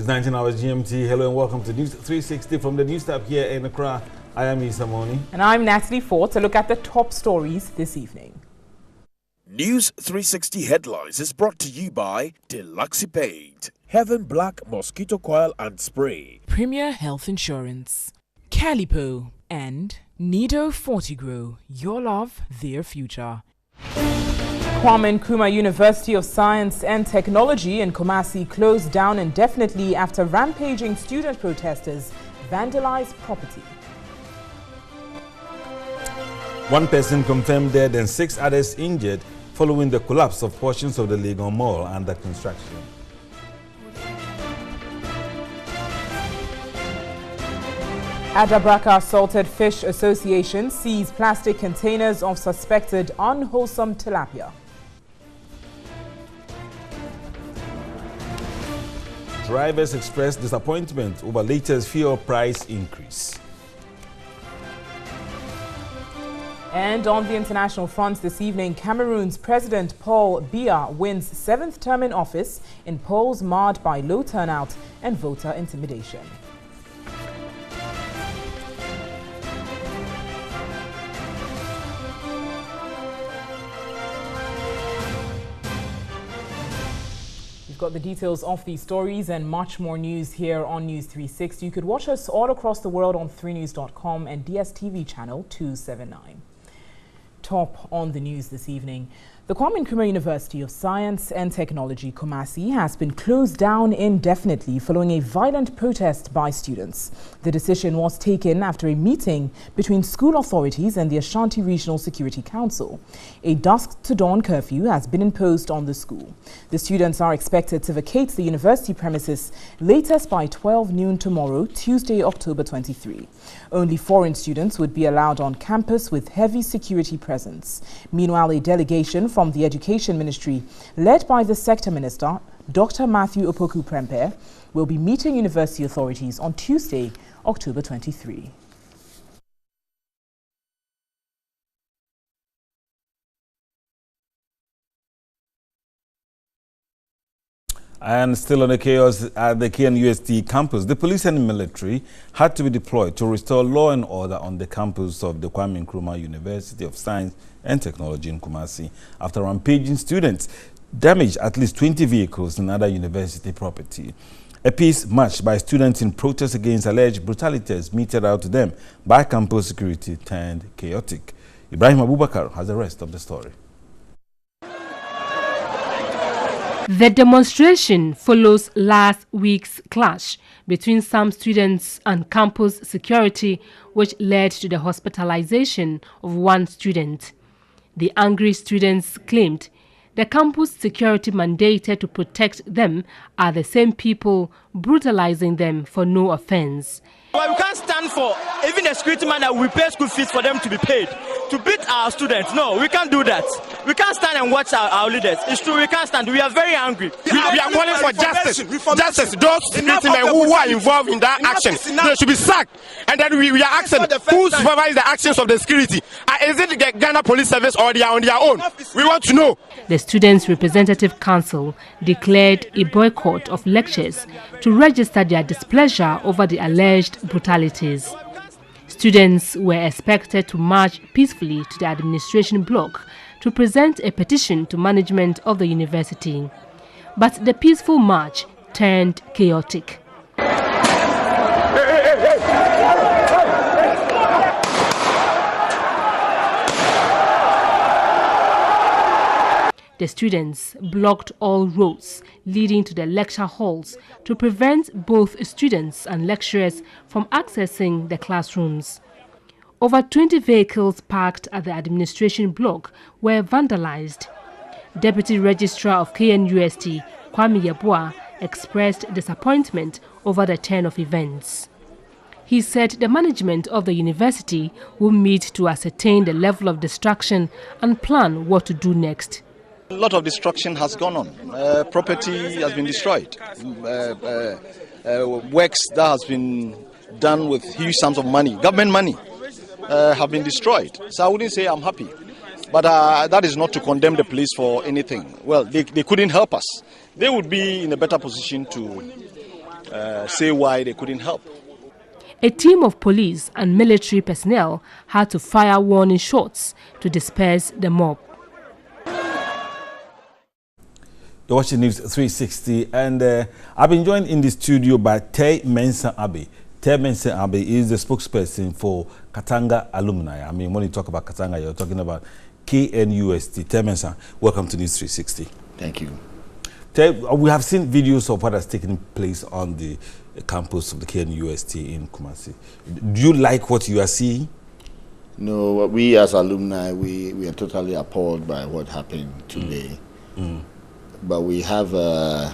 It's 19 hours GMT. Hello and welcome to News 360 from the News Tab here in Nkrumah. I am Isa Moni. And I'm Natalie Ford to look at the top stories this evening. News 360 Headlines is brought to you by Deluxe Paint, Heaven Black Mosquito Coil and Spray, Premier Health Insurance, Calipo, and Nido Fortigro. Your love, their future. Kwame Nkrumah University of Science and Technology in Kumasi closed down indefinitely after rampaging student protesters vandalized property. One person confirmed dead and 6 others injured following the collapse of portions of the Legon Mall under construction. Adabraka Salted Fish Association sees plastic containers of suspected unwholesome tilapia. Drivers expressed disappointment over latest fuel price increase. And on the international front this evening, Cameroon's President Paul Biya wins 7th term in office in polls marred by low turnout and voter intimidation. We've got the details of these stories and much more news here on News 360. You could watch us all across the world on 3news.com and DSTV channel 279. Top on the news this evening. The Kwame Nkrumah University of Science and Technology, Kumasi, has been closed down indefinitely following a violent protest by students. The decision was taken after a meeting between school authorities and the Ashanti Regional Security Council. A dusk-to-dawn curfew has been imposed on the school. The students are expected to vacate the university premises latest by 12 noon tomorrow, Tuesday, October 23. Only foreign students would be allowed on campus with heavy security presence. Meanwhile, a delegation from the Education Ministry, led by the Sector Minister, Dr. Matthew Opoku Prempeh, will be meeting university authorities on Tuesday, October 23. And still on the chaos at the KNUST campus, the police and military had to be deployed to restore law and order on the campus of the Kwame Nkrumah University of Science and Technology in Kumasi after rampaging students damaged at least 20 vehicles and other university property. A peace march by students in protest against alleged brutalities meted out to them by campus security turned chaotic. Ibrahim Abubakar has the rest of the story. The demonstration follows last week's clash between some students and campus security, which led to the hospitalization of one student. The angry students claimed the campus security mandated to protect them are the same people brutalizing them for no offense. Well, we can't stand for even a security man that we pay school fees for them to be paid to beat our students. No, we can't do that. We can't stand and watch our leaders. It's true, we can't stand. We are very angry. We are calling for justice. Justice. Those security men who are involved in that action, they should be sacked. And then we are asking who supervises the actions of the security. Is it the Ghana Police Service or they are on their own? We want to know. The Students' Representative Council declared a boycott of lectures to register their displeasure over the alleged brutalities. Students were expected to march peacefully to the administration block to present a petition to management of the university. But the peaceful march turned chaotic. The students blocked all roads leading to the lecture halls to prevent both students and lecturers from accessing the classrooms. Over 20 vehicles parked at the administration block were vandalized. Deputy Registrar of KNUST, Kwame Yeboah, expressed disappointment over the turn of events. He said the management of the university will meet to ascertain the level of destruction and plan what to do next. A lot of destruction has gone on. Property has been destroyed. Works that has been done with huge sums of money, government money, have been destroyed. So I wouldn't say I'm happy. But that is not to condemn the police for anything. Well, they couldn't help us. They would be in a better position to say why they couldn't help. A team of police and military personnel had to fire warning shots to disperse the mob. You're watching News 360, and I've been joined in the studio by Tay Mensah Abbey. Tay Mensah Abbey is the spokesperson for Katanga Alumni. I mean, when you talk about Katanga, you're talking about KNUST. Tay Mensah, welcome to News 360. Thank you. Tay, we have seen videos of what has taken place on the campus of the KNUST in Kumasi. Do you like what you are seeing? No, we as alumni, we are totally appalled by what happened today. But we have the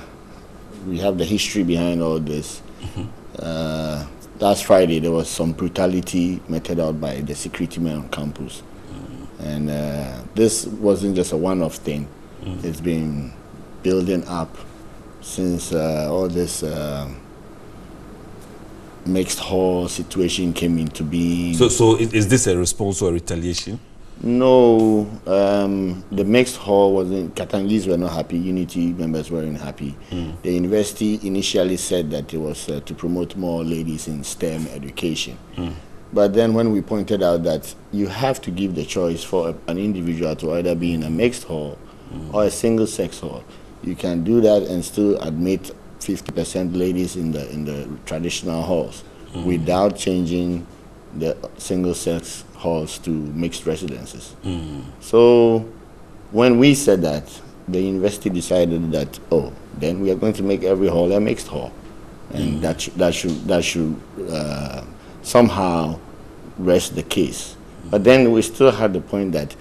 history behind all this. Last Friday, there was some brutality meted out by the security men on campus. And this wasn't just a one-off thing. It's been building up since all this mixed hall situation came into being. So is this a response or a retaliation? No, the mixed hall wasn't. Katangis were not happy. Unity members weren't happy. The university initially said that it was to promote more ladies in STEM education. But then when we pointed out that you have to give the choice for an individual to either be in a mixed hall or a single-sex hall, you can do that and still admit 50% ladies in the traditional halls without changing the single-sex halls to mixed residences. So when we said that, the university decided that, oh, then we are going to make every hall a mixed hall, and that should somehow rest the case. But then we still had the point that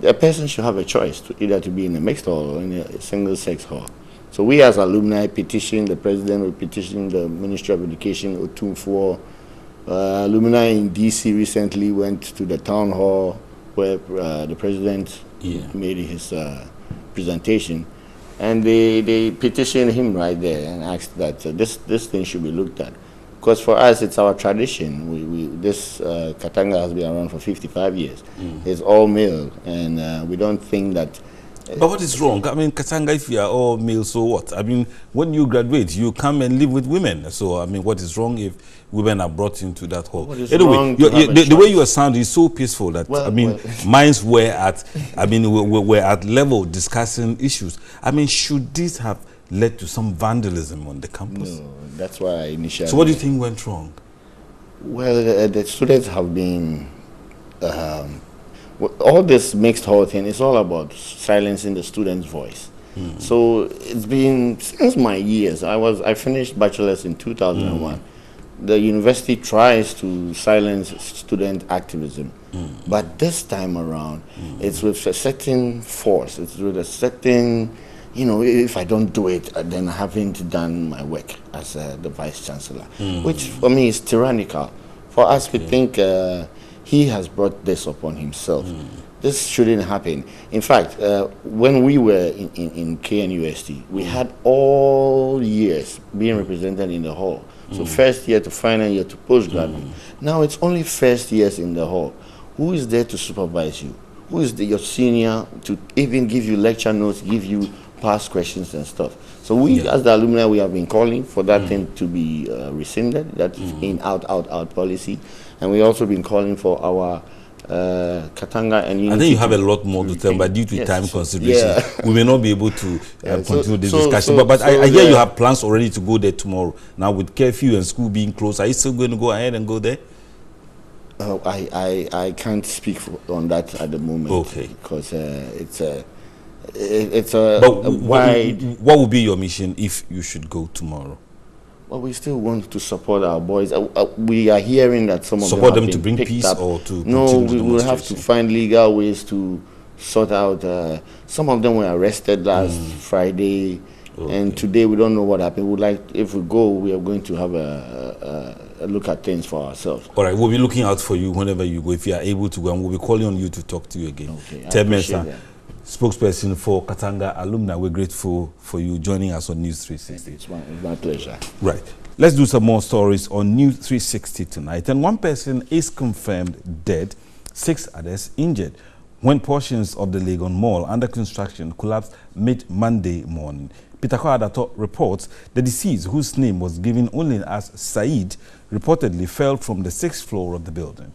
a person should have a choice to either to be in a mixed hall or in a single-sex hall. So we as alumni petitioned the president, we petitioned the Ministry of Education, Otumfuo. Alumni in DC recently went to the town hall where the president made his presentation, and they petitioned him right there and asked that this thing should be looked at. Because for us, it's our tradition. This Katanga has been around for 55 years. It's all male, and we don't think that. But what is wrong? I mean, Katanga, if you are all male, so what? I mean, when you graduate, you come and live with women. So, I mean, what is wrong if women are brought into that hall? Anyway, the way you are sounding is so peaceful that, I mean, minds were at, we're at level discussing issues. I mean, should this have led to some vandalism on the campus? No, that's why I initially. So what do you think went wrong? Well, the students have been, all this mixed hall thing is all about silencing the student's voice. So it's been, since my years, I finished bachelor's in 2001. The university tries to silence student activism. But this time around, it's with a certain force, it's with a certain, you know, if I don't do it, then I haven't done my work as the vice chancellor, which for me is tyrannical. For us, we think he has brought this upon himself. This shouldn't happen. In fact, when we were in KNUST, we had all years being represented in the hall. So first year to final year to postgraduate. Now it's only first years in the hall. Who is there to supervise you? Who is your senior to even give you lecture notes, give you past questions and stuff? So we, as the alumni, we have been calling for that thing to be rescinded, that in out policy. And we also been calling for our Katanga and Unity. I think you have a lot more to tell, but due to time consideration, we may not be able to continue this discussion. But I hear you have plans already to go there tomorrow. Now with curfew and school being closed, are you still going to go ahead and go there? I can't speak on that at the moment. Okay. Because it's a wide. What would be your mission if you should go tomorrow? Well, we still want to support our boys. We are hearing that some of support them to bring peace up. Or to no, we will have to find legal ways to sort out. Some of them were arrested last Friday, and today we don't know what happened. We'd like, if we go, we are going to have a look at things for ourselves. All right, we'll be looking out for you whenever you go. If you are able to go, and we'll be calling on you to talk to you again. Okay, Tay Mensah, spokesperson for Katanga Alumni. We're grateful for you joining us on News 360. It's my pleasure. Right. Let's do some more stories on News 360 tonight. And one person is confirmed dead, 6 others injured when portions of the Legon Mall under construction collapsed mid-Monday morning. Peter Kwadato reports the deceased, whose name was given only as Said, reportedly fell from the 6th floor of the building.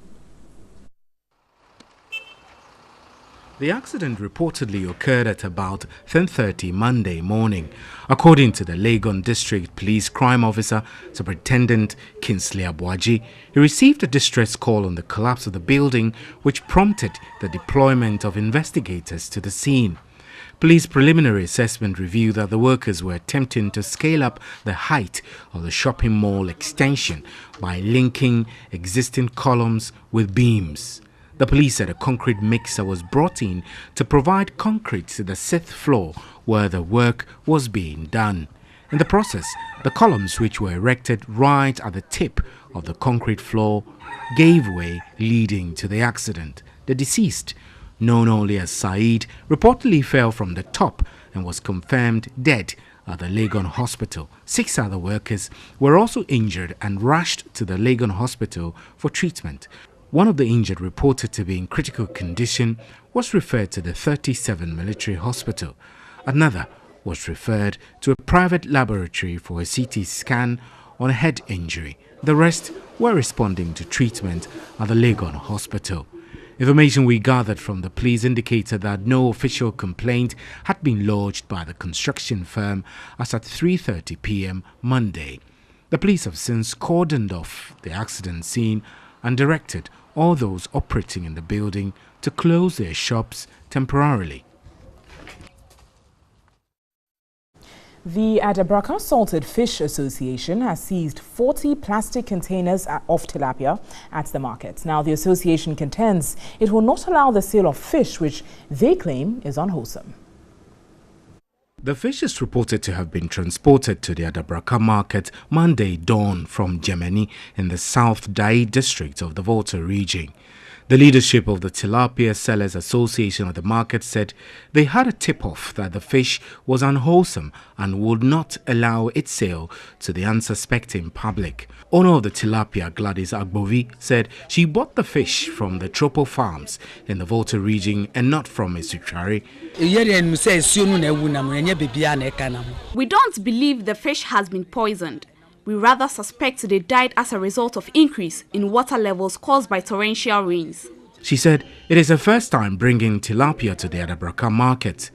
The accident reportedly occurred at about 10:30 Monday morning. According to the Legon District Police Crime Officer, Superintendent Kingsley Abuaji, he received a distress call on the collapse of the building, which prompted the deployment of investigators to the scene. Police preliminary assessment revealed that the workers were attempting to scale up the height of the shopping mall extension by linking existing columns with beams. The police said a concrete mixer was brought in to provide concrete to the 6th floor where the work was being done. In the process, the columns, which were erected right at the tip of the concrete floor, gave way, leading to the accident. The deceased, known only as Said, reportedly fell from the top and was confirmed dead at the Legon Hospital. 6 other workers were also injured and rushed to the Legon Hospital for treatment. One of the injured, reported to be in critical condition, was referred to the 37 Military Hospital. Another was referred to a private laboratory for a CT scan on a head injury. The rest were responding to treatment at the Legon Hospital. Information we gathered from the police indicated that no official complaint had been lodged by the construction firm as at 3:30 p.m. Monday. The police have since cordoned off the accident scene and directed all those operating in the building to close their shops temporarily. The Adabraka Salted Fish Association has seized 40 plastic containers of tilapia at the market. Now, the association contends it will not allow the sale of fish, which they claim is unwholesome. The fish is reported to have been transported to the Adabraka market Monday dawn from Germany in the South Dai district of the Volta region. The leadership of the Tilapia Sellers Association at the market said they had a tip-off that the fish was unwholesome and would not allow its sale to the unsuspecting public. Owner of the tilapia, Gladys Agbovi, said she bought the fish from the Tropo farms in the Volta region and not from Esuchari. We don't believe the fish has been poisoned. We rather suspect they died as a result of increase in water levels caused by torrential rains. She said it is her first time bringing tilapia to the Adabraka market.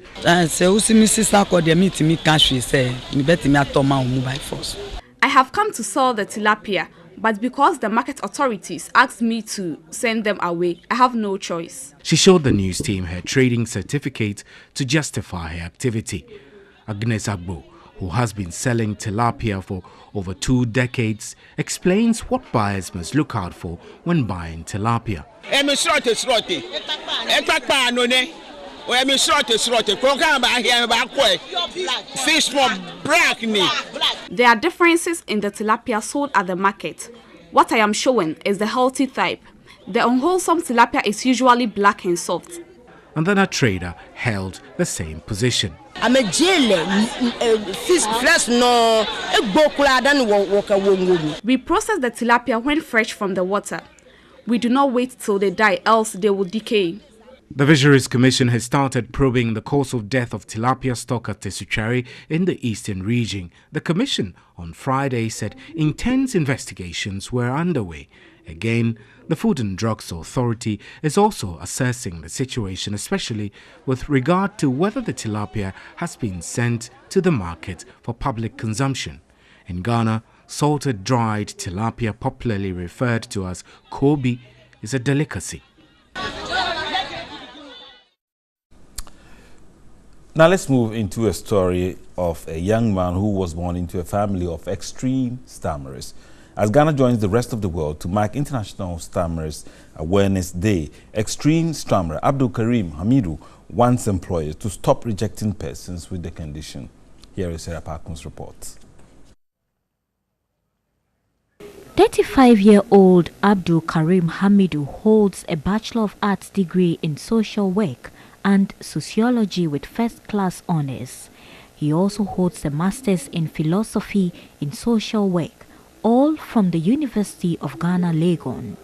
I have come to sell the tilapia, but because the market authorities asked me to send them away, I have no choice. She showed the news team her trading certificate to justify her activity. Agnes Agbo, who has been selling tilapia for over 2 decades, explains what buyers must look out for when buying tilapia. There are differences in the tilapia sold at the market. What I am showing is the healthy type. The unwholesome tilapia is usually black and soft. And then a trader held the same position. We process the tilapia when fresh from the water. We do not wait till they die, else they will decay. The Fisheries Commission has started probing the cause of death of tilapia stock at Tesuchari in the eastern region. The Commission on Friday said intense investigations were underway. Again, the Food and Drugs Authority is also assessing the situation, especially with regard to whether the tilapia has been sent to the market for public consumption. In Ghana, salted dried tilapia, popularly referred to as kobe, is a delicacy. Now let's move into a story of a young man who was born into a family of extreme stammerers. As Ghana joins the rest of the world to mark International Stammerers Awareness Day, extreme stammerer Abdul Karim Hamidu wants employers to stop rejecting persons with the condition. Here is Sarah Parkun's report. 35-year-old Abdul Karim Hamidu holds a Bachelor of Arts degree in social work and sociology with first-class honors. He also holds a master's in philosophy in social work, all from the University of Ghana, Legon.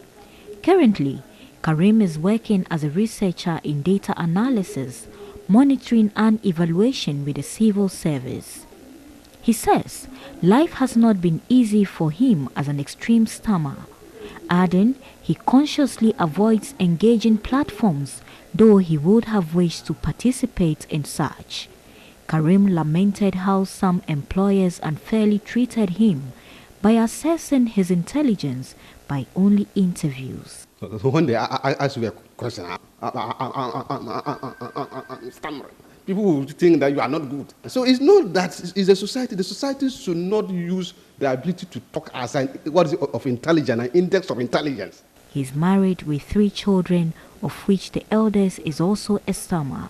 Currently, Karim is working as a researcher in data analysis, monitoring and evaluation with the civil service. He says life has not been easy for him as an extreme stammerer, adding he consciously avoids engaging platforms, though he would have wished to participate in such. Karim lamented how some employers unfairly treated him by assessing his intelligence by only interviews. So when they ask you a question, I'm stammering. People will think that you are not good. So it's not that it's a society. The society should not use the ability to talk as what is of intelligence, an index of intelligence. He's married with 3 children, of which the eldest is also a stammerer,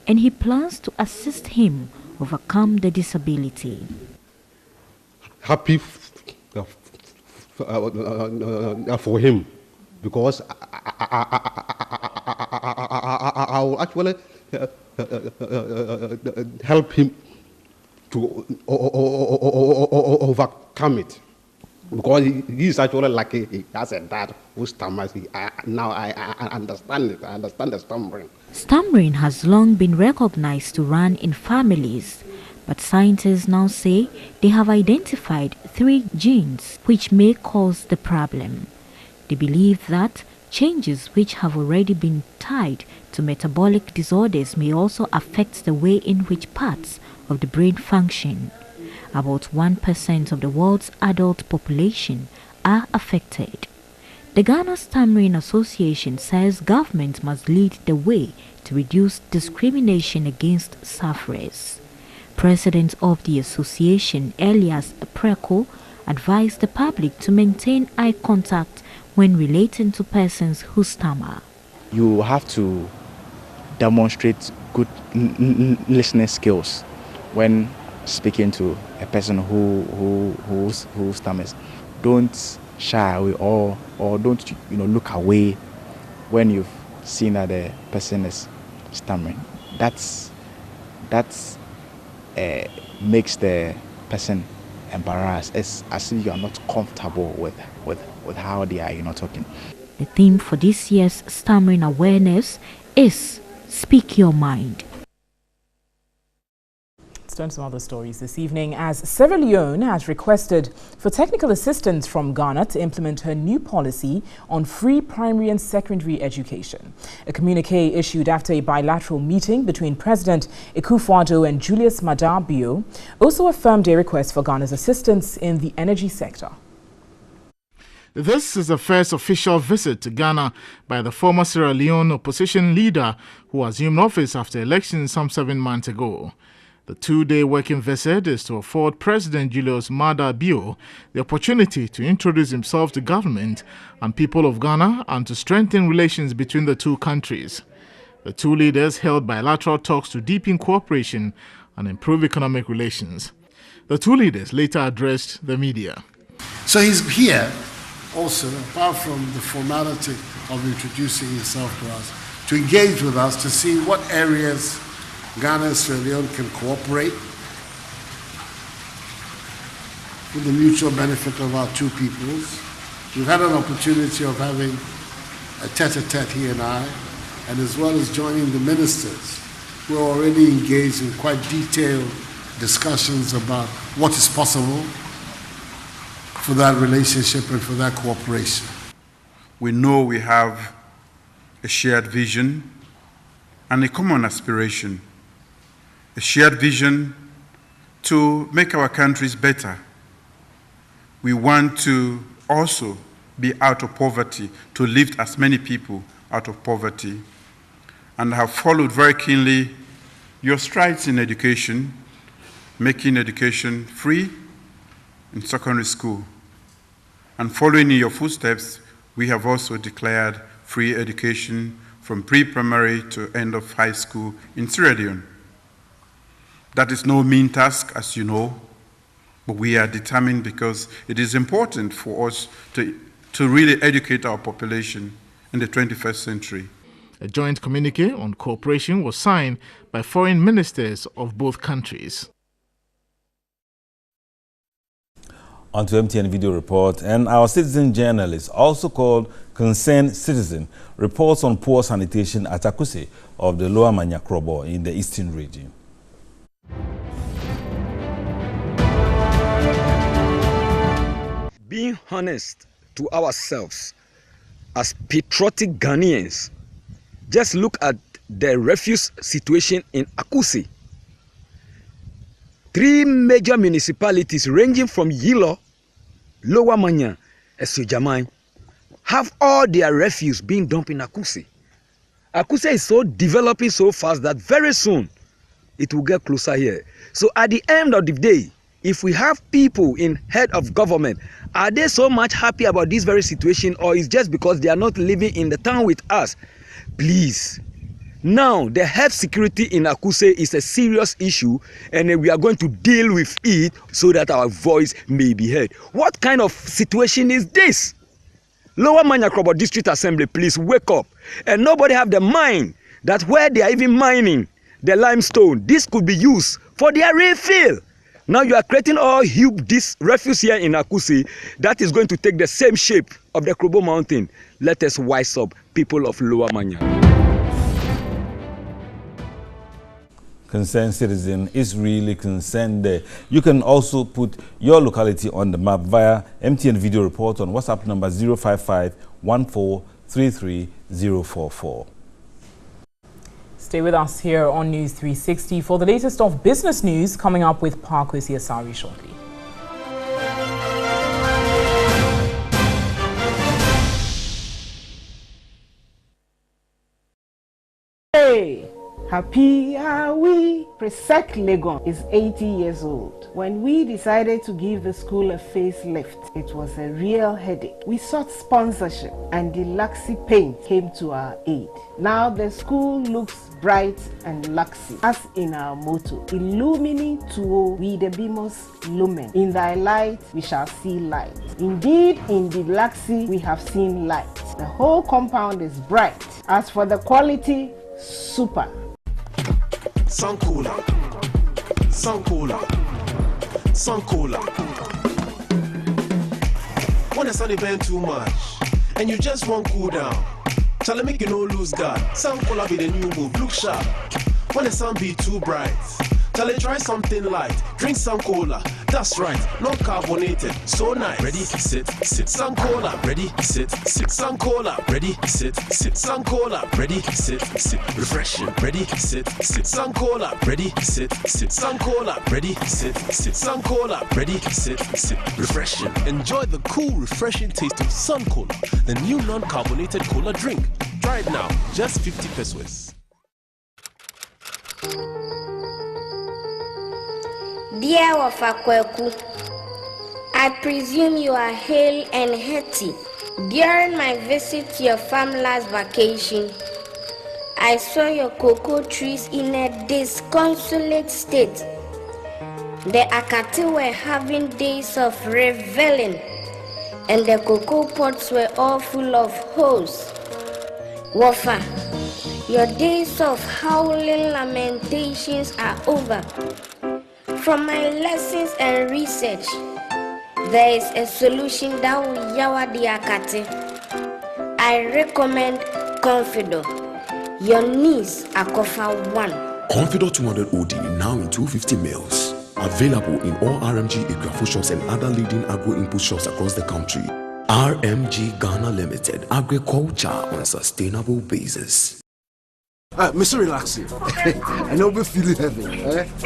and he plans to assist him overcome the disability. Happy for him, because I will actually help him to overcome it, because he is actually lucky he has a dad who stammers. Now I understand it. I understand the stammering. Stammering has long been recognized to run in families, but scientists now say they have identified 3 genes which may cause the problem. They believe that changes which have already been tied to metabolic disorders may also affect the way in which parts of the brain function. About 1% of the world's adult population are affected. The Ghana Stammering Association says government must lead the way to reduce discrimination against sufferers. President of the association, Elias Preko, advised the public to maintain eye contact when relating to persons who stammer. You have to demonstrate good listening skills when speaking to a person who stammers. Don't shy away or don't look away when you've seen that the person is stammering. That's makes the person embarrassed, as if you are not comfortable with how they are talking. The theme for this year's stammering awareness is Speak Your Mind. Let's turn to some other stories this evening, as Sierra Leone has requested for technical assistance from Ghana to implement her new policy on free primary and secondary education. A communique issued after a bilateral meeting between President Akufo-Addo and Julius Maada Bio also affirmed a request for Ghana's assistance in the energy sector. This is the first official visit to Ghana by the former Sierra Leone opposition leader who assumed office after elections some 7 months ago. The 2-day working visit is to afford President Julius Maada Bio the opportunity to introduce himself to government and people of Ghana and to strengthen relations between the 2 countries. The 2 leaders held bilateral talks to deepen cooperation and improve economic relations. The 2 leaders later addressed the media. So he's here also, apart from the formality of introducing himself to us, to engage with us to see what areas Ghana and Sierra Leone can cooperate for the mutual benefit of our 2 peoples. We've had an opportunity of having a tete-a-tete, he and I, and as well as joining the ministers. We're already engaged in quite detailed discussions about what is possible for that relationship and for that cooperation. We know we have a shared vision and a common aspiration. A shared vision to make our countries better. We want to also be out of poverty, to lift as many people out of poverty, and have followed very keenly your strides in education, making education free in secondary school. And following in your footsteps, we have also declared free education from pre-primary to end of high school in Sierra Leone. That is no mean task, as you know, but we are determined because it is important for us to really educate our population in the 21st century. A joint communique on cooperation was signed by foreign ministers of both countries. On to MTN Video Report, and our citizen journalist, also called Concerned Citizen, reports on poor sanitation at Akuse of the Lower Manyakrobo in the eastern region. being honest to ourselves as patriotic Ghanaians, just look at the refuse situation in Akusi. 3 major municipalities ranging from Yilo, Lower Manya, and Sujamai have all their refuse being dumped in Akusi. Akusi is so developing so fast that very soon it will get closer here. So at the end of the day, if we have people in head of government, are they so much happy about this very situation, or is just because they are not living in the town with us? Please. Now, the health security in Akuse is a serious issue, and we are going to deal with it so that our voice may be heard. What kind of situation is this? Lower Manyakrobo District Assembly, please wake up. And nobody have the mind that where they are even mining the limestone, this could be used for their refill. Now you are creating all this refuse here in Akuse that is going to take the same shape of the Krobo Mountain. Let us wise up, people of Lower Manya. Concerned citizen is really concerned there. You can also put your locality on the map via MTN video report on WhatsApp number 055-1433-044. Stay with us here on News 360 for the latest of business news, coming up with Parkwesi Asari shortly. Hey! Happy are we? Presec Legon is 80 years old. When we decided to give the school a facelift, it was a real headache. We sought sponsorship and Deluxy Paint came to our aid. Now the school looks bright and luxy, as in our motto, Illumini tuo videbimos lumen. In thy light we shall see light. Indeed, in Deluxy we have seen light. The whole compound is bright. As for the quality, super. Sun cooler, sun cooler, sun cooler. When the sun bend too much and you just want cool down, shall I make you no lose guard? Sun cooler be the new move, look sharp. When the sun be too bright, shall I try something light? Drink sun cola, that's right, non-carbonated, so nice. Ready, sit, sit, sun cola. Ready, sit, sit, sun cola. Ready, sit, sit, sun cola. Ready, sit, sit, refreshing. Ready, sit, sit, sun cola. Ready, sit, sit, sun cola. Ready, sit, sit, sun cola. Ready, sit, sit, refreshing. Enjoy the cool, refreshing taste of Sun Cola, the new non-carbonated cola drink. Try it now, just 50 pesos. Dear Wafakweku, I presume you are hale and hearty. During my visit to your farm last vacation, I saw your cocoa trees in a disconsolate state. The Akati were having days of reveling, and the cocoa pots were all full of holes. Wafa, your days of howling lamentations are over. From my lessons and research, there is a solution that will yawa the Akati. I recommend Confido. Your needs are Kofa 1. Confido 200 OD now in 250 mils. Available in all RMG Igrafo shops and other leading agro-input shops across the country. RMG Ghana Limited, agriculture on a sustainable basis. Mr. Relaxing. I know we're feeling heavy.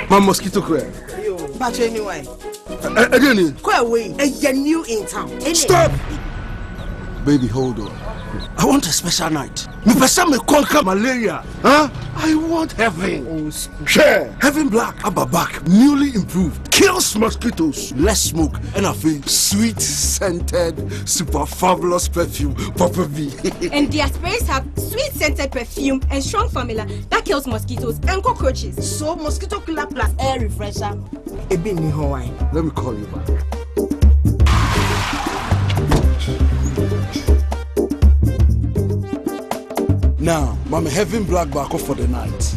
My mosquito queer. But anyway. Again. Go away. You're new in town. Stop! Baby, hold on. I want a special night. Me person me conquer malaria. Huh? I want heaven. Share. Heaven Black Ababak, newly improved. Kills mosquitoes. Less smoke. And I feel sweet scented, super fabulous perfume. Papa V. And their sprays have sweet scented perfume and strong formula that kills mosquitoes and cockroaches. So mosquito killer plus air refresher. Let me call you back. Now, Mama Heaven Black back off for the night.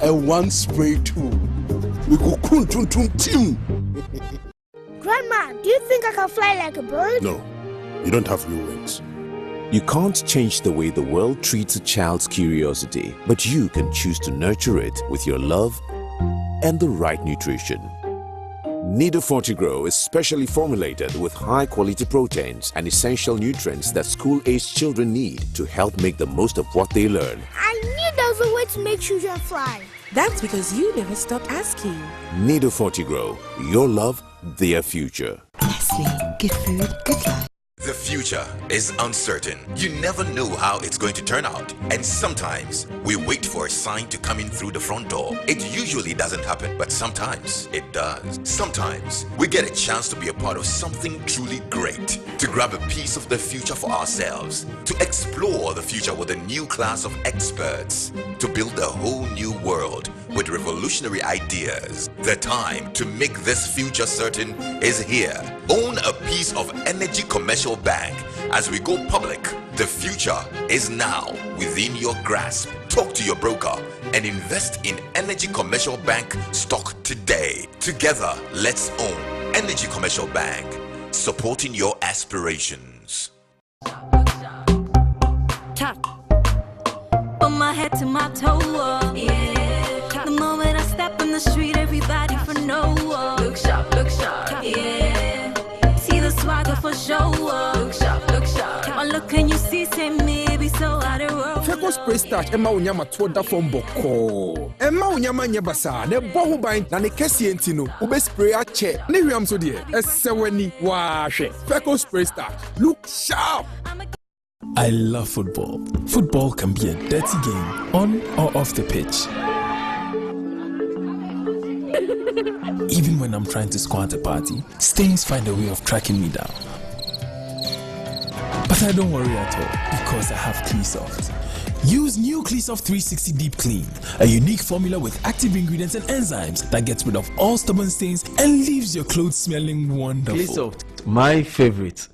And one spray too. We go kun tun team. Grandma, do you think I can fly like a bird? No, you don't have blue wings. You can't change the way the world treats a child's curiosity, but you can choose to nurture it with your love and the right nutrition. Nido Fortigrow is specially formulated with high-quality proteins and essential nutrients that school-aged children need to help make the most of what they learn. I knew there was a way to make children fly. That's because you never stopped asking. Nido Fortigrow, your love, their future. Nestle, good food, good life. The future is uncertain. You never know how it's going to turn out. And sometimes we wait for a sign to come in through the front door. It usually doesn't happen, but sometimes it does. Sometimes we get a chance to be a part of something truly great, to grab a piece of the future for ourselves, to explore the future with a new class of experts, to build a whole new world with revolutionary ideas. The time to make this future certain is here. Own a piece of Energy Commercial Bank. As we go public, the future is now within your grasp. Talk to your broker and invest in Energy Commercial Bank stock today. Together, let's own Energy Commercial Bank, supporting your aspirations. Put my head to my toe. Yeah. The moment I step in the street, everybody for no. Look sharp, yeah. See the swagger for show. Look sharp. My look and you see, say maybe so out of road. Feco spray starch, Emma Unyama Twoda from Boko. Emma Unyama Nyabasa, ne bohu bind, na ne kesi entino, ube spray a che, ne riam so dear, seweni wash. Feco spray starch, look sharp. I love football. Football can be a dirty game, on or off the pitch. Even when I'm trying to score at a party, stains find a way of tracking me down. But I don't worry at all, because I have Cleasoft. Use new Cleasoft 360 Deep Clean, a unique formula with active ingredients and enzymes that gets rid of all stubborn stains and leaves your clothes smelling wonderful. Cleasoft, my favorite.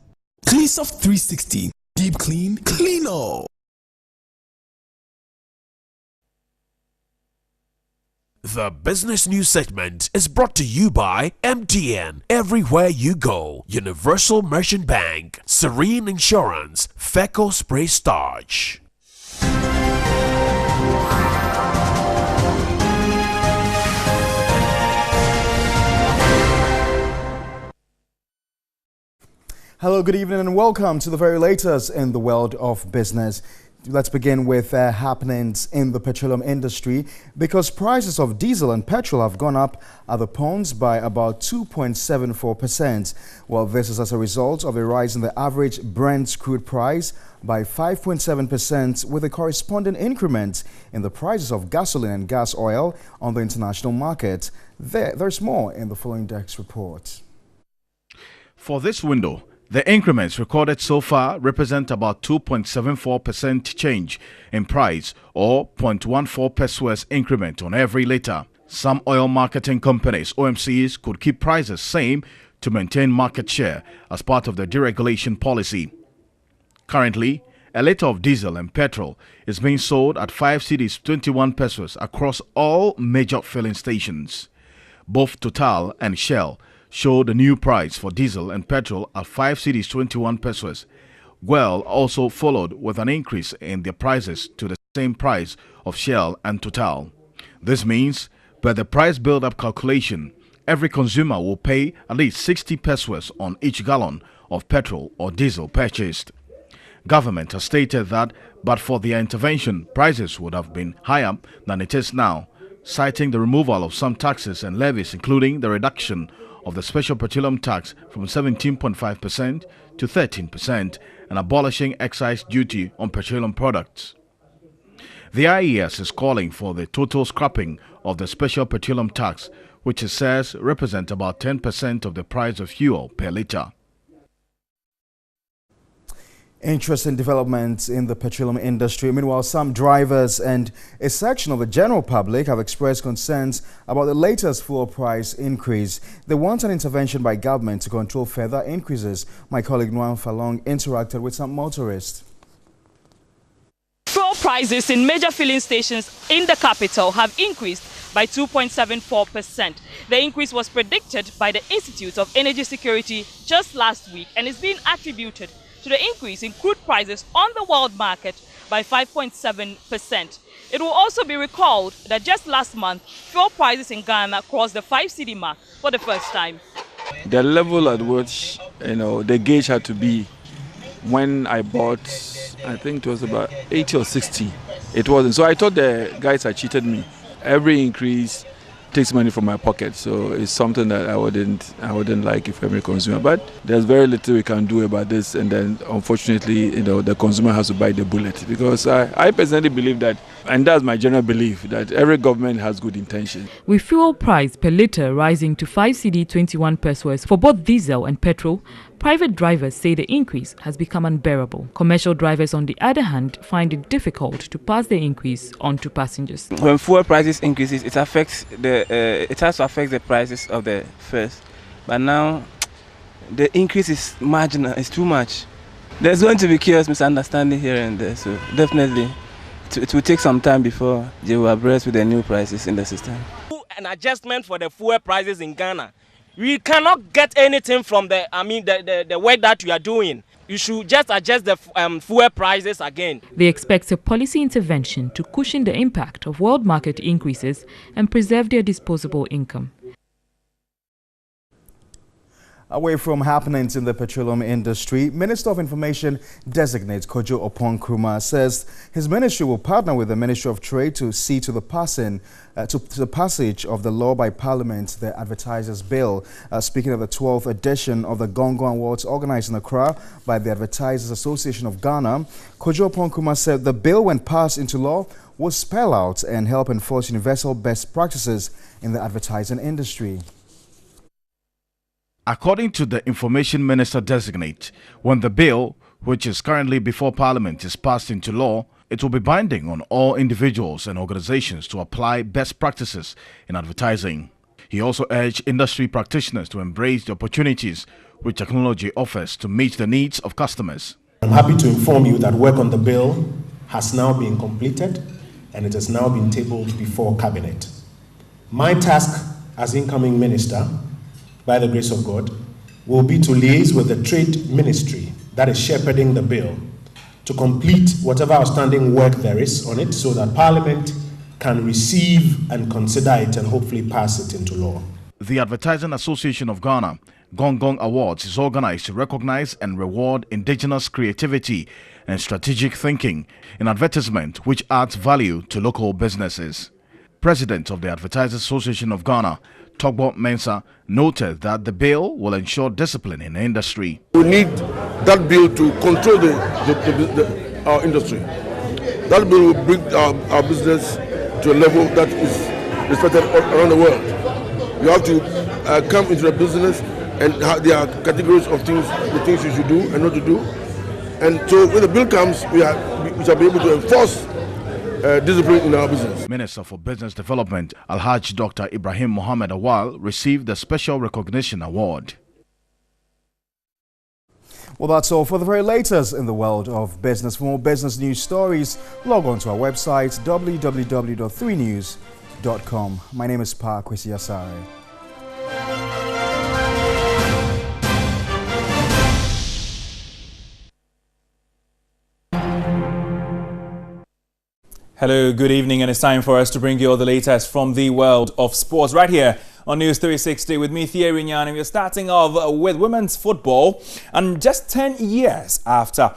Cleasoft 360 Deep Clean, clean all. The business news segment is brought to you by MTN. Everywhere you go, Universal Merchant Bank, Serene Insurance, Feco Spray Starch. Hello, good evening and welcome to the very latest in the world of business. Let's begin with happenings in the petroleum industry, because prices of diesel and petrol have gone up at the pumps by about 2.74%. Well, this is as a result of a rise in the average Brent crude price by 5.7%, with a corresponding increment in the prices of gasoline and gas oil on the international market. There's more in the following Dex report. For this window, the increments recorded so far represent about 2.74% change in price, or 0.14 pesos increment on every litre. Some oil marketing companies, OMCs, could keep prices same to maintain market share as part of the deregulation policy. Currently, a litre of diesel and petrol is being sold at 5 cedis 21 pesos across all major filling stations. Both Total and Shell show the new price for diesel and petrol at 5 cedis 21 pesos. Well also followed with an increase in their prices to the same price of Shell and Total. This means, by the price build-up calculation, every consumer will pay at least 60 pesos on each gallon of petrol or diesel purchased. Government has stated that, but for their intervention, prices would have been higher than it is now, citing the removal of some taxes and levies, including the reduction of the special petroleum tax from 17.5% to 13% and abolishing excise duty on petroleum products. The IES is calling for the total scrapping of the special petroleum tax, which it says represents about 10% of the price of fuel per litre. Interesting developments in the petroleum industry. Meanwhile, some drivers and a section of the general public have expressed concerns about the latest fuel price increase. They want an intervention by government to control further increases. My colleague Nguyen Falong interacted with some motorists. Fuel prices in major filling stations in the capital have increased by 2.74%. The increase was predicted by the Institute of Energy Security just last week and is being attributed to the increase in crude prices on the world market by 5.7%. It will also be recalled that just last month, fuel prices in Ghana crossed the 5 cedi mark for the first time. The level at which, the gauge had to be when I bought, I think it was about 80 or 60. It wasn't. So I thought the guys had cheated me. Every increase takes money from my pocket, so it's something that I wouldn't like if I'm a consumer. But there's very little we can do about this, and then unfortunately, the consumer has to bite the bullet, because I personally believe that, and that's my general belief, that every government has good intentions. With fuel price per litre rising to 5 cedi 21 pesos for both diesel and petrol, private drivers say the increase has become unbearable. Commercial drivers, on the other hand, find it difficult to pass the increase on to passengers. When fuel prices increases, it has to affect the prices of the fares. But now, the increase is marginal. It's too much. There's going to be chaos, misunderstanding here and there. So definitely, it will take some time before they will abreast with the new prices in the system. An adjustment for the fuel prices in Ghana. We cannot get anything from the work that we are doing. You should just adjust the fuel prices again. They expect a policy intervention to cushion the impact of world market increases and preserve their disposable income. Away from happenings in the petroleum industry, Minister of Information designate Kojo Nkrumah says his ministry will partner with the Ministry of Trade to see to the passage of the law by Parliament, the Advertisers Bill. Speaking of the 12th edition of the Gongo Awards organized in Accra by the Advertisers Association of Ghana, Kojo Nkrumah said the bill, when passed into law, will spell out and help enforce universal best practices in the advertising industry. According to the Information Minister designate, when the bill, which is currently before Parliament, is passed into law, it will be binding on all individuals and organizations to apply best practices in advertising. He also urged industry practitioners to embrace the opportunities which technology offers to meet the needs of customers. I'm happy to inform you that work on the bill has now been completed and it has now been tabled before Cabinet. My task as incoming minister, by the grace of God, will be to liaise with the Trade Ministry that is shepherding the bill to complete whatever outstanding work there is on it so that Parliament can receive and consider it and hopefully pass it into law. The Advertising Association of Ghana, Gong Awards, is organized to recognize and reward indigenous creativity and strategic thinking in advertisement, which adds value to local businesses. President of the Advertising Association of Ghana, Togbo Mensah, noted that the bill will ensure discipline in the industry. We need that bill to control our industry. That bill will bring our business to a level that is respected around the world. You have to come into the business, and there are categories of things, the things you should do and not to do. And so when the bill comes, we shall be able to enforce discipline in our business. Minister for Business Development, Alhaj Dr. Ibrahim Mohammed Awal, received the Special Recognition Award. Well, that's all for the very latest in the world of business. For more business news stories, log on to our website, www.3news.com. My name is Pa Kwesi Asare. Hello, good evening, and it's time for us to bring you all the latest from the world of sports right here on News 360 with me, Thierry Nyan, and we're starting off with women's football. And just 10 years after,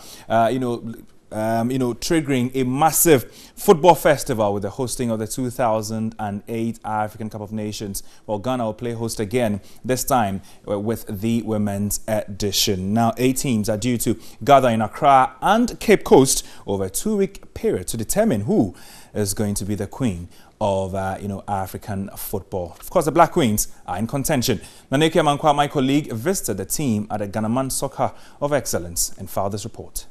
triggering a massive football festival with the hosting of the 2008 African Cup of Nations, well, Ghana will play host again, this time with the women's edition. Now, 8 teams are due to gather in Accra and Cape Coast over a 2-week period to determine who is going to be the queen of African football. Of course, the Black Queens are in contention. Naneke Amankwa, my colleague, visited the team at the Ghanaman Soccer of Excellence and filed this report.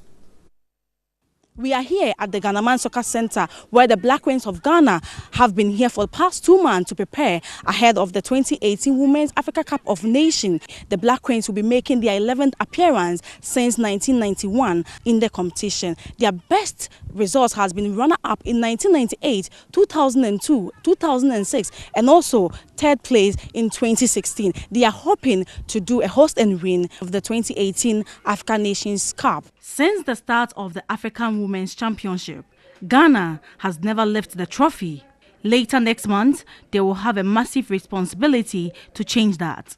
We are here at the Ghanaman Soccer Center, where the Black Queens of Ghana have been here for the past 2 months to prepare ahead of the 2018 Women's Africa Cup of Nations. The Black Queens will be making their 11th appearance since 1991 in the competition. Their best results has been runner-up in 1998, 2002, 2006, and also 3rd place in 2016. They are hoping to do a host and win of the 2018 African Nations Cup. Since the start of the African Women's Championship, Ghana has never lifted the trophy. Later next month, they will have a massive responsibility to change that.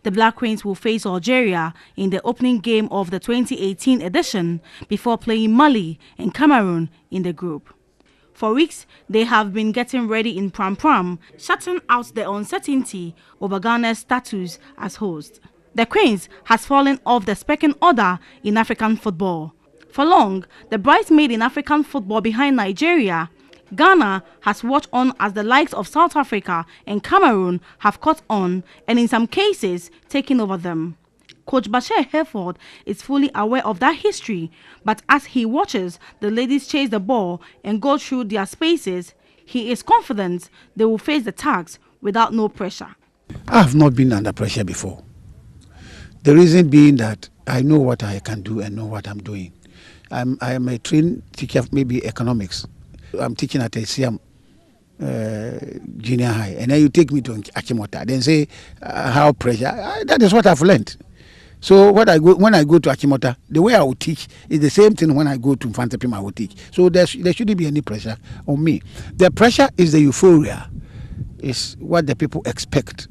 The Black Queens will face Algeria in the opening game of the 2018 edition before playing Mali and Cameroon in the group. For weeks, they have been getting ready in Pram Pram, shutting out the uncertainty over Ghana's status as host. The Queens has fallen off the pecking order in African football. For long, the bridesmaid in African football behind Nigeria, Ghana has watched on as the likes of South Africa and Cameroon have caught on and in some cases taken over them. Coach Bashir Herford is fully aware of that history, but as he watches the ladies chase the ball and go through their spaces, he is confident they will face the task without no pressure. I have not been under pressure before. The reason being that I know what I can do and know what I'm doing. I am a trained teacher of maybe economics. I'm teaching at ACM junior high, and then you take me to Achimota, then say how pressure. That is what I've learned. So when I go to Achimota, the way I will teach is the same thing when I go to Mfantepim I will teach. So there shouldn't be any pressure on me. The pressure is the euphoria, is what the people expect,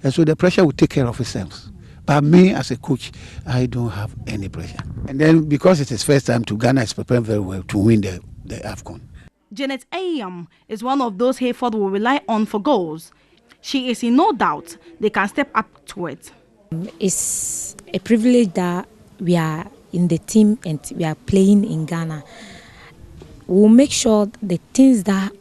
and so the pressure will take care of itself. But me as a coach, I don't have any pressure. And then because it is first time to Ghana is preparing very well to win the AFCON. Janet Ayam is one of those Hayford will rely on for goals. She is in no doubt they can step up to it. It's a privilege that we are in the team and we are playing in Ghana. We'll make sure the things that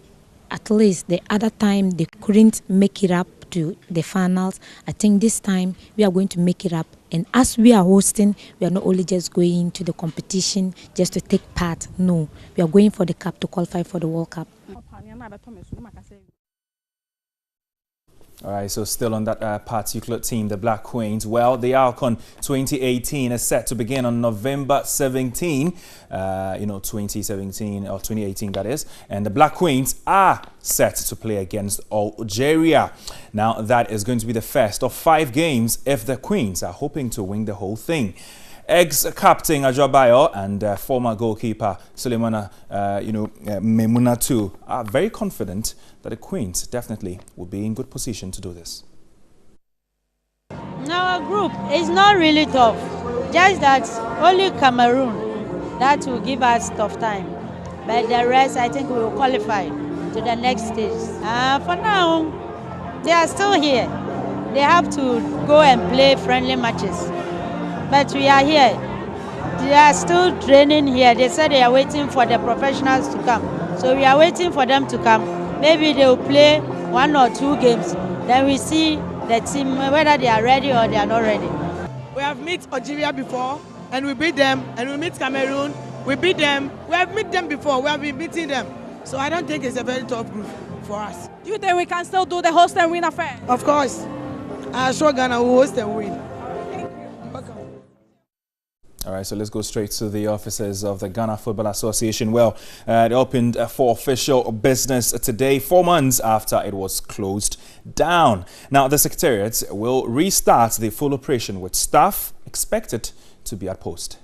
at least the other time they couldn't make it up to the finals, I think this time we are going to make it up. And as we are hosting, we are not only just going to the competition just to take part. No, we are going for the cup to qualify for the World Cup. All right, so still on that particular team, the Black Queens. Well, the AFCON 2018 is set to begin on November 17, 2017 or 2018 that is. And the Black Queens are set to play against Algeria. Now, that is going to be the first of 5 games if the Queens are hoping to win the whole thing. Ex-captain Ajabayo and former goalkeeper Sulemana Memuna too are very confident that the Queens definitely will be in good position to do this. Our group is not really tough, just that only Cameroon that will give us tough time, but the rest I think we will qualify to the next stage. For now, they are still here. They have to go and play friendly matches. But we are here. They are still training here. They said they are waiting for the professionals to come. So we are waiting for them to come. Maybe they will play 1 or 2 games. Then we see the team, whether they are ready or they are not ready. We have met Algeria before, and we beat them. And we meet Cameroon, we beat them. We have met them before, we have been beating them. So I don't think it's a very tough group for us. Do you think we can still do the host and win affair? Of course. I assure Ghana will host and win. All right, so let's go straight to the offices of the Ghana Football Association. Well, it opened for official business today, 4 months after it was closed down. Now, the Secretariat will restart the full operation with staff expected to be at post.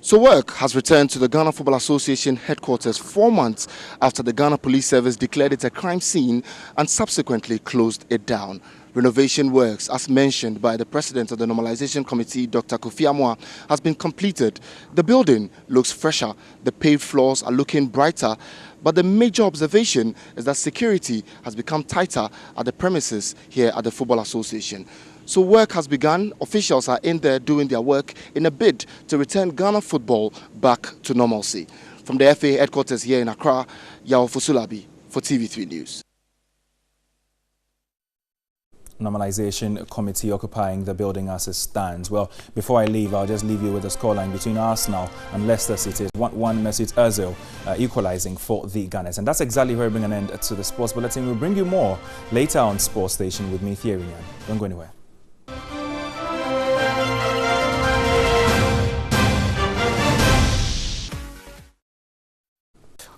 So work has returned to the Ghana Football Association headquarters 4 months after the Ghana Police Service declared it a crime scene and subsequently closed it down. Renovation works, as mentioned by the President of the Normalization Committee, Dr. Kofi Amoah, has been completed. The building looks fresher, the paved floors are looking brighter, but the major observation is that security has become tighter at the premises here at the Football Association. So work has begun. Officials are in there doing their work in a bid to return Ghana football back to normalcy. From the FA headquarters here in Accra, Yao Fusulabi for TV3 News. Normalization Committee occupying the building as it stands. Well, before I leave, I'll just leave you with the scoreline between Arsenal and Leicester City. 1-1 Mesut Ozil equalizing for the Gunners. And that's exactly where we bring an end to the Sports Bulletin. We'll bring you more later on Sports Station with me, Thierry Nyan. Don't go anywhere.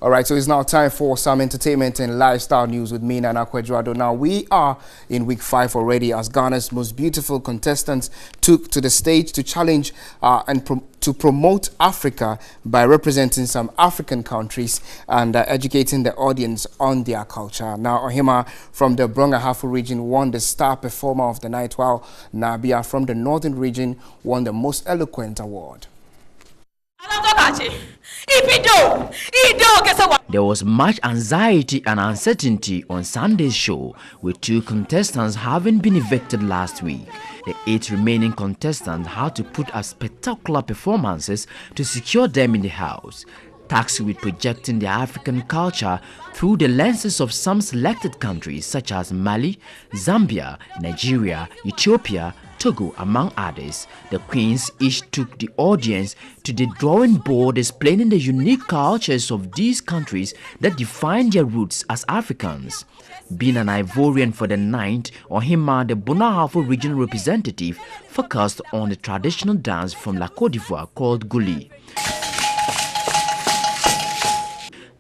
All right, so it's now time for some entertainment and lifestyle news with me, Nana Kwejuado. Now, we are in week 5 already as Ghana's most beautiful contestants took to the stage to challenge and to promote Africa by representing some African countries and educating the audience on their culture. Now, Ohima from the Brong-Ahafo region won the Star Performer of the Night, while Nabia from the Northern region won the Most Eloquent Award. There was much anxiety and uncertainty on Sunday's show, with 2 contestants having been evicted last week. The 8 remaining contestants had to put up spectacular performances to secure them in the house, tasked with projecting their African culture through the lenses of some selected countries such as Mali, Zambia, Nigeria, Ethiopia, Togo, among others. The queens each took the audience to the drawing board, explaining the unique cultures of these countries that define their roots as Africans. Being an Ivorian for the night, Ohima, the Brong-Ahafo regional representative, focused on the traditional dance from La Côte d'Ivoire called Gouli.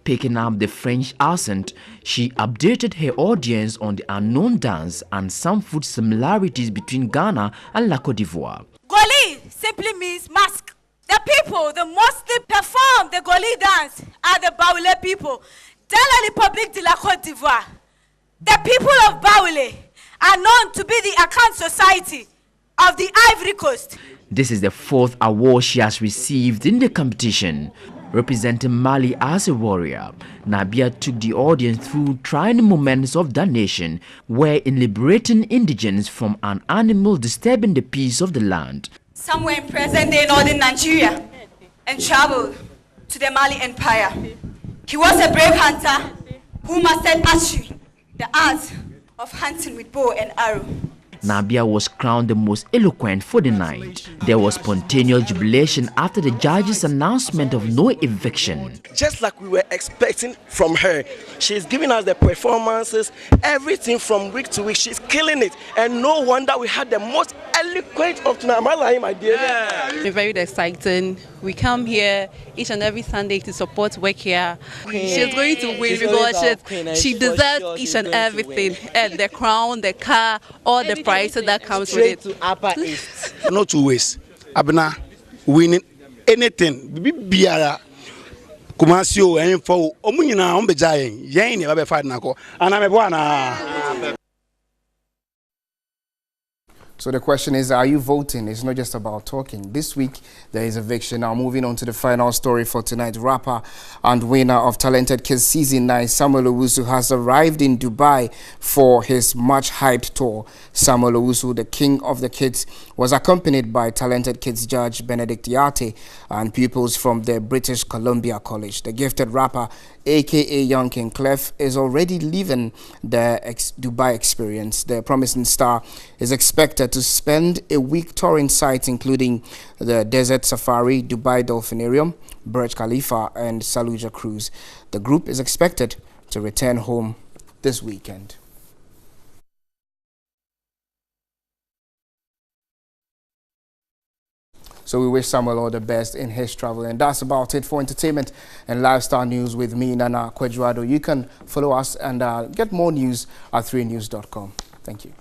Picking up the French accent, she updated her audience on the unknown dance and some food similarities between Ghana and La Côte d'Ivoire. Goli simply means mask. The people that mostly perform the Goli dance are the Baoulé people, de la République de la Côte d'Ivoire. The people of Baoulé are known to be the Akan Society of the Ivory Coast. This is the 4th award she has received in the competition. Representing Mali as a warrior, Nabia took the audience through trying moments of that nation, where in liberating indigents from an animal disturbing the peace of the land. Somewhere in present-day northern Nigeria and traveled to the Mali Empire. He was a brave hunter who mastered archery, the art of hunting with bow and arrow. Nabia was crowned the most eloquent for the night. There was spontaneous jubilation after the judge's announcement of no eviction. Just like we were expecting from her, she's giving us the performances, everything from week to week. She's killing it, and no wonder we had the most eloquent of tonight. Am I lying, my dear? Yeah. We're very exciting. We come here each and every Sunday to support work here. She's going to win because she deserves each and everything, and the crown, the car, all the prizes that comes with it. To Upper East. No 2 ways. Abna winning anything. Biara Kumasio and for Omunina on Bejayan. Yang never fight Nako. And I'm a one. So the question is, are you voting? It's not just about talking. This week, there is eviction. Now, moving on to the final story for tonight. Rapper and winner of Talented Kids Season 9, Samuel Owusu, has arrived in Dubai for his much-hyped tour. Samuel Owusu, the king of the kids, was accompanied by Talented Kids judge Benedict Yate and pupils from the British Columbia College. The gifted rapper, a.k.a. Young King Clef, is already living the Dubai experience. The promising star is expected to spend a week touring sites including the Desert Safari, Dubai Dolphinarium, Burj Khalifa and Saluja Cruise. The group is expected to return home this weekend. So we wish Samuel all the best in his travel. And that's about it for entertainment and lifestyle news with me, Nana Kwejuado. You can follow us and get more news at 3news.com. Thank you.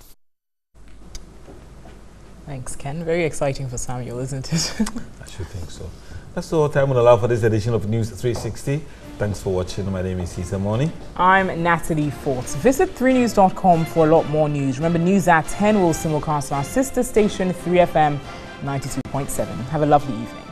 Thanks, Ken. Very exciting for Samuel, isn't it? I should think so. That's all time we'll allow for this edition of News 360. Thanks for watching. My name is Cesar Moni. I'm Natalie Forts. Visit 3news.com for a lot more news. Remember, news at 10 will simulcast our sister station 3FM 92.7. Have a lovely evening.